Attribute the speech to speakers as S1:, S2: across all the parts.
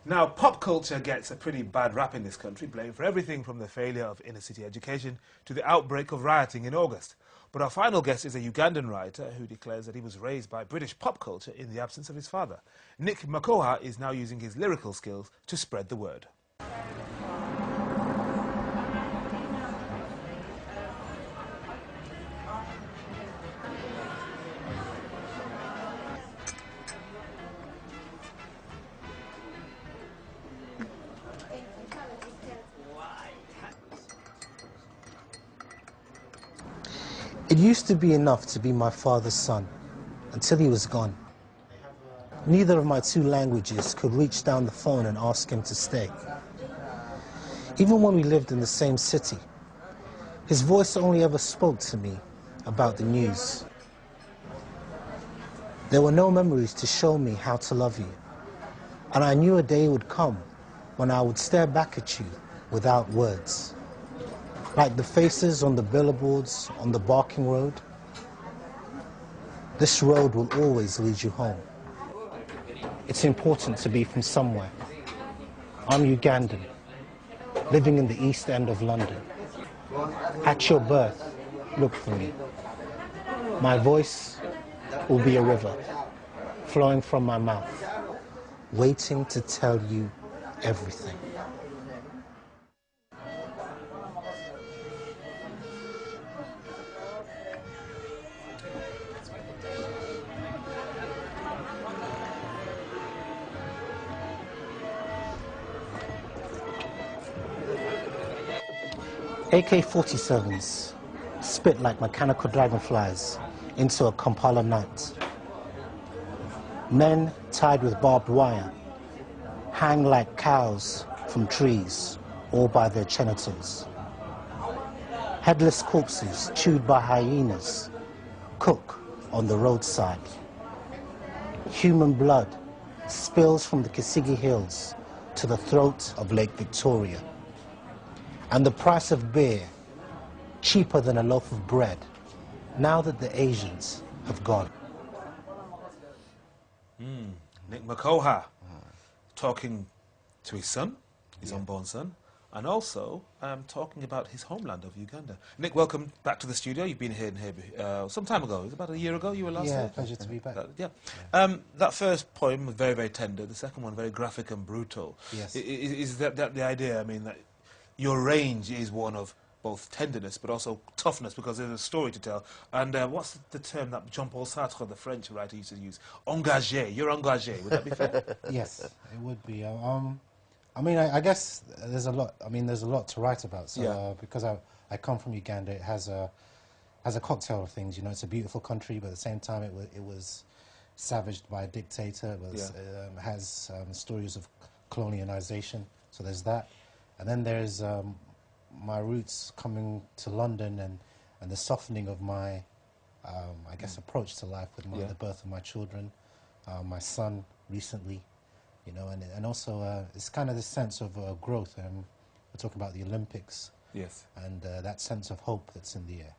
S1: Now, pop culture gets a pretty bad rap in this country, blamed for everything from the failure of inner-city education to the outbreak of rioting in August. But our final guest is a Ugandan writer who declares that he was raised by British pop culture in the absence of his father. Nick Makoha is now using his lyrical skills to spread the word.
S2: It used to be enough to be my father's son, until he was gone. Neither of my two languages could reach down the phone and ask him to stay. Even when we lived in the same city, his voice only ever spoke to me about the news. There were no memories to show me how to love you, and I knew a day would come when I would stare back at you without words. Like the faces on the billboards on the Barking Road. This road will always lead you home. It's important to be from somewhere. I'm Ugandan, living in the East End of London. At your birth, look for me. My voice will be a river, flowing from my mouth, waiting to tell you everything. AK-47s spit like mechanical dragonflies into a Kampala night. Men tied with barbed wire hang like cows from trees, all by their genitals. Headless corpses chewed by hyenas cook on the roadside. Human blood spills from the Kisigi Hills to the throat of Lake Victoria. And the price of beer, cheaper than a loaf of bread, now that the Asians have gone.
S1: Nick Makoha, talking to his son, his unborn son, and also talking about his homeland of Uganda. Nick, welcome back to the studio. You've been here some time ago. It was about a year ago you were last here?
S2: Yeah, pleasure to be back.
S1: That first poem was very, very tender. The second one, very graphic and brutal.
S2: Yes.
S1: Is that the idea? I mean, that your range is one of both tenderness but also toughness because there's a story to tell. And what's the term that Jean-Paul Sartre, the French writer, used to use? Engagé. You're engagé. Would that be fair?
S2: Yes, it would be. I mean, I guess there's a lot. I mean, there's a lot to write about. So because I come from Uganda, it has a cocktail of things. You know, it's a beautiful country, but at the same time, it was savaged by a dictator. It was has stories of colonialization. So there's that. And then there's my roots coming to London and the softening of my, I guess, approach to life with the birth of my children, my son recently, you know, and also it's kind of this sense of growth. We're talking about the Olympics,
S1: Yes.
S2: and that sense of hope that's in the air.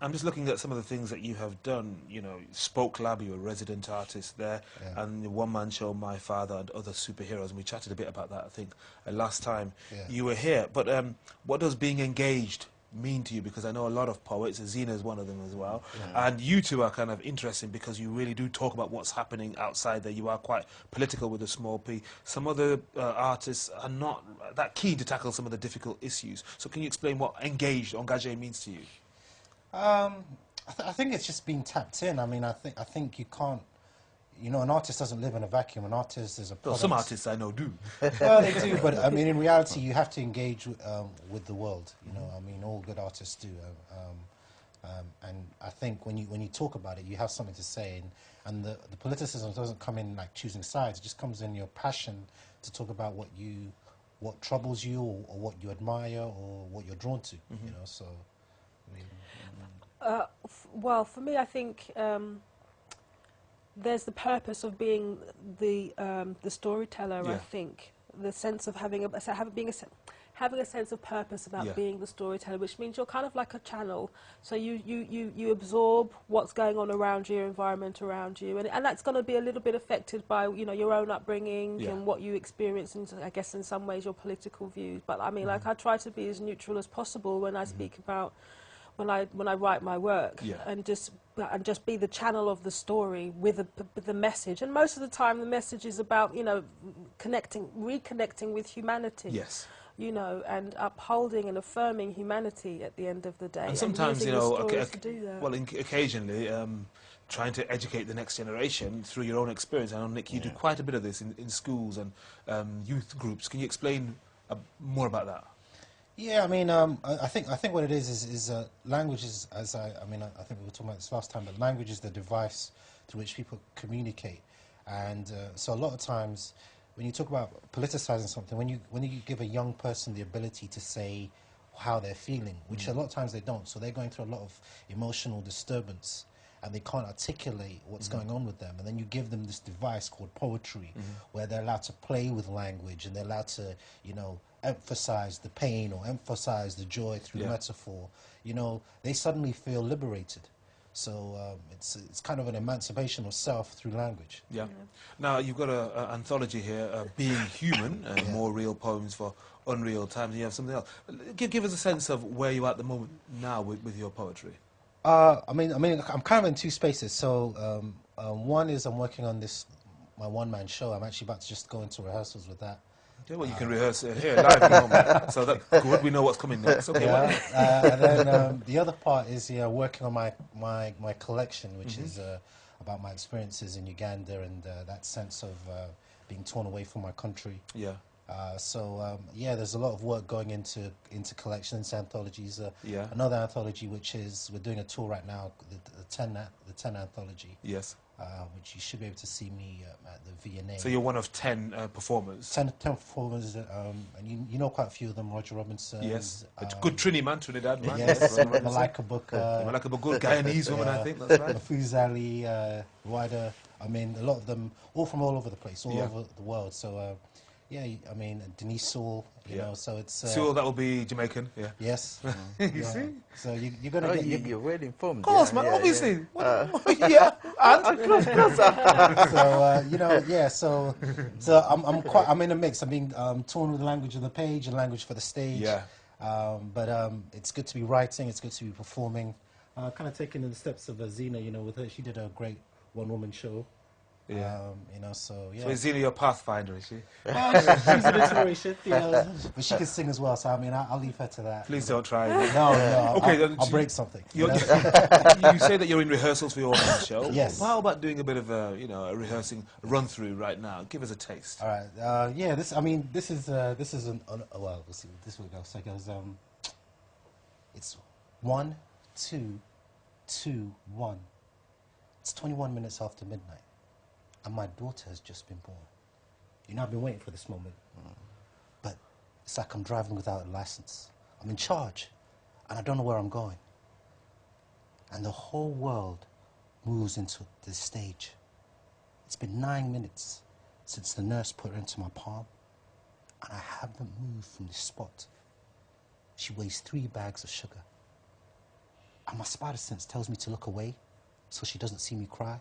S1: I'm just looking at some of the things that you have done. You know, Spoke Lab, you're a resident artist there, and the one-man show, My Father and Other Superheroes, and we chatted a bit about that, I think, last time you were here. But what does being engaged mean to you? Because I know a lot of poets, Zena is one of them as well, and you two are kind of interesting because you really do talk about what's happening outside there. You are quite political with a small p. Some other artists are not that keen to tackle some of the difficult issues. So can you explain what engagé means to you?
S2: I think it's just being tapped in. I mean, I think you can't. You know, an artist doesn't live in a vacuum. An artist is a product.
S1: Well, some artists I know do.
S2: Well, they do, but I mean, in reality, you have to engage with the world. You know, I mean, all good artists do. And I think when you talk about it, you have something to say, and the politicism doesn't come in like choosing sides. It just comes in your passion to talk about what troubles you, or what you admire, or what you're drawn to. You know, so. I mean,
S3: well, for me, I think there's the purpose of being the storyteller. I think the sense of having a sense of purpose about being the storyteller, which means you're kind of like a channel. So you absorb what's going on around you, your environment around you, and that's going to be a little bit affected by, you know, your own upbringing and what you experience, and I guess in some ways your political views. But I mean, like, I try to be as neutral as possible when I speak about, when I write my work, and just be the channel of the story with the message. And most of the time, the message is about, you know, reconnecting with humanity.
S1: Yes.
S3: You know, and upholding and affirming humanity at the end of the day.
S1: And sometimes, you know,
S3: well,
S1: occasionally, trying to educate the next generation through your own experience. I know, Nick, you do quite a bit of this in schools and youth groups. Can you explain more about that?
S2: Yeah, I mean, I think what it is language is, I think we were talking about this last time, but language is the device through which people communicate. And so a lot of times, when you talk about politicizing something, when you give a young person the ability to say how they're feeling, which a lot of times they don't, so they're going through a lot of emotional disturbance, and they can't articulate what's going on with them, and then you give them this device called poetry, where they're allowed to play with language, and they're allowed to, you know, emphasize the pain or emphasize the joy through metaphor. You know, they suddenly feel liberated. So it's kind of an emancipation of self through language.
S1: Yeah. Now, you've got an anthology here, Being Human, More Real Poems for Unreal Times. You have something else. Give us a sense of where you are at the moment now with your poetry.
S2: I mean, I'm kind of in two spaces. So one is I'm working on my one-man show. I'm actually about to just go into rehearsals with that.
S1: Yeah, well, you can rehearse here live at home. So that's good. We know what's coming next. Okay.
S2: And then the other part is working on my collection, which is about my experiences in Uganda and that sense of being torn away from my country.
S1: Yeah.
S2: There's a lot of work going into collections, anthologies. Another anthology, which is, we're doing a tour right now, the 10 anthology.
S1: Yes.
S2: Which you should be able to see me at the V&A.
S1: So you're one of 10 performers.
S2: 10 performers, and you know quite a few of them. Roger Robinson.
S1: Yes. A good Trinidad man.
S2: Yes. Malika Booker.
S1: Malika Booker, Guyanese woman, I think. That's right.
S2: Mafuzali, Ryder. I mean, a lot of them, all from all over the place, all over the world. So. I mean, Denise Sewell, you know, so it's...
S1: Sewell, that will be Jamaican,
S2: Yes.
S1: You see?
S2: So you're going to get...
S4: You're well informed.
S1: Of course, man, obviously.
S2: So, I'm in a mix. I'm being torn with the language of the page and language for the stage.
S1: Yeah.
S2: But it's good to be writing, it's good to be performing. Kind of taking in the steps of Zena, you know, with her. She did a great one-woman show.
S1: Yeah.
S2: You know, so yeah.
S1: So is Zena your pathfinder, is she?
S2: She's an inspiration, you know, but she can sing as well. So I mean, I'll leave her to that.
S1: Please don't try.
S2: No.
S1: Okay,
S2: I'll break something.
S1: You say that you're in rehearsals for your own show.
S2: Yes.
S1: Well, how about doing a bit of a rehearsing run through right now? Give us a taste.
S2: All right. This is well, we'll see. This will go. So it goes. It's 1, 2, 2, 1. It's 21 minutes after midnight. And my daughter has just been born. You know, I've been waiting for this moment. But it's like I'm driving without a license. I'm in charge, and I don't know where I'm going. And the whole world moves into this stage. It's been 9 minutes since the nurse put her into my palm, and I haven't moved from this spot. She weighs 3 bags of sugar. And my spider sense tells me to look away so she doesn't see me cry.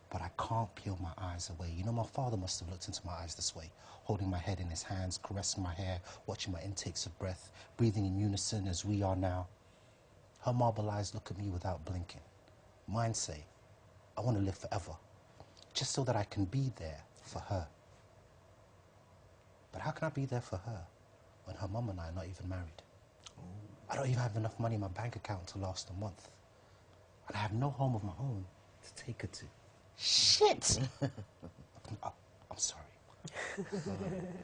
S2: But I can't peel my eyes away. You know, my father must have looked into my eyes this way, holding my head in his hands, caressing my hair, watching my intakes of breath, breathing in unison as we are now. Her marble eyes look at me without blinking. Mine say, I want to live forever, just so that I can be there for her. But how can I be there for her when her mum and I are not even married? I don't even have enough money in my bank account to last a month. And I have no home of my own to take her to. Shit! I'm sorry.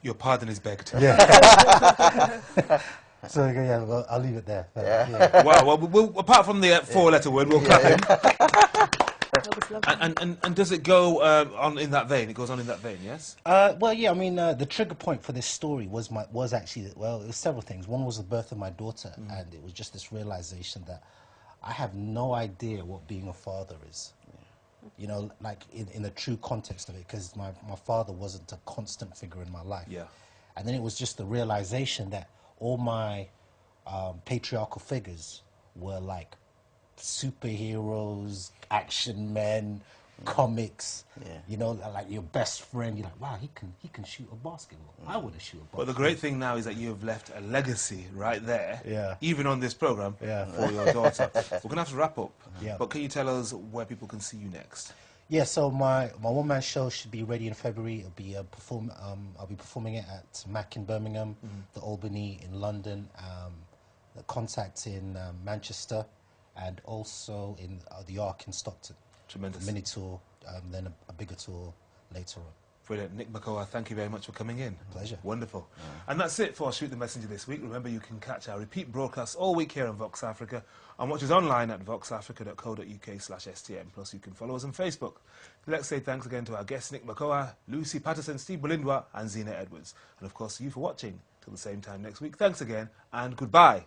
S1: Your pardon is begged.
S2: Yeah. So, yeah, well, I'll leave it there.
S1: Wow, well, apart from the 4-letter word, we'll clap him. And does it go on in that vein? It goes on in that vein, yes?
S2: Well, yeah, I mean, the trigger point for this story was actually, well, it was several things. One was the birth of my daughter, and it was just this realization that I have no idea what being a father is. you know, like in the true context of it, because my father wasn't a constant figure in my life.
S1: Yeah.
S2: And then it was just the realization that all my patriarchal figures were like superheroes, action men, comics. You know, like your best friend. You're like, wow, he can shoot a basketball. I want to shoot a basketball.
S1: But the great thing now is that you have left a legacy right there,
S2: Yeah.
S1: even on this program,
S2: Yeah.
S1: for your daughter. We're going to have to wrap up,
S2: Yeah.
S1: but can you tell us where people can see you next?
S2: Yeah, so my one-man show should be ready in February. It'll be I'll be performing it at Mac in Birmingham, the Albany in London, the Contact in Manchester, and also in the Ark in Stockton.
S1: Tremendous.
S2: A mini tour, then a bigger tour later on.
S1: Brilliant. Nick Makoa, thank you very much for coming in.
S2: Pleasure.
S1: Wonderful. And that's it for Shoot the Messenger this week. Remember, you can catch our repeat broadcasts all week here on Vox Africa and watch us online at voxafrica.co.uk/STM. Plus, you can follow us on Facebook. Let's say thanks again to our guests, Nick Makoa, Lucy Patterson, Steve Bolindwa, and Zena Edwards. And, of course, you for watching. Till the same time next week. Thanks again, and goodbye.